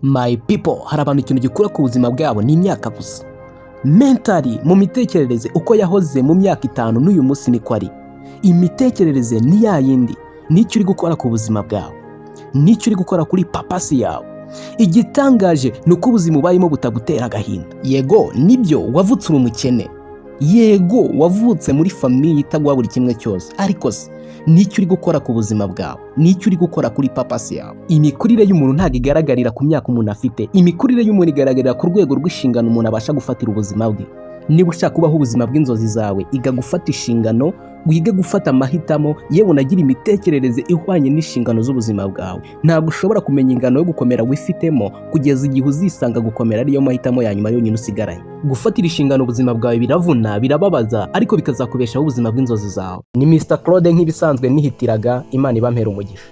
My people, hari abantu ikintu gikura ku buzima bwabo ni imyaka gusa. Mentally, mu mitekerereze uko yahoze mu myaka 5 n'uyu munsi niko ari. Imitekerereze ni ya yindi. Nicyo uri gukora ku buzima bwawe. Nicyo uri gukora kuri papasi yawe. Igitangaje ni uko ubuzima ubayemo butagutera agahinda. Yego, nibyo wavutse uri umukene. Yego, wavutse muri famiye itaguha buri kimwe cyose. Ariko se, nicyo uri gukora ku buzima bwawe. Nicyo uri gukora kuri papasi yawe. Imikurire y'umuntu ntabwo igaragarira ku myaka umuntu afite. Imikurire y'umuntu igaragarira ku rwego rw'inshingano umuntu abasha gufatira ubuzima bwe. Niba ushaka kubaho ubuzima bw'inzozi zawe, iga gufata inshingano, wige gufata amahitamo, yewe unagira imitekerereze ihwanye n'inshingano z'ubuzima bwawe. Ntabwo ushobora kumenya ingano yo gukomera wifitemo kugeza igihe uzisanga gukomera ariyo mahitamo ya nyuma yonyine usigaranye. Gufatira inshingano ubuzima bwawe biravuna, birababaza, ariko bikazakubeshaho ubuzima bw'inzozi zawe. Ni Mr Claude nk'ibisanzwe nihitiraga. Imana ibampera umugisha.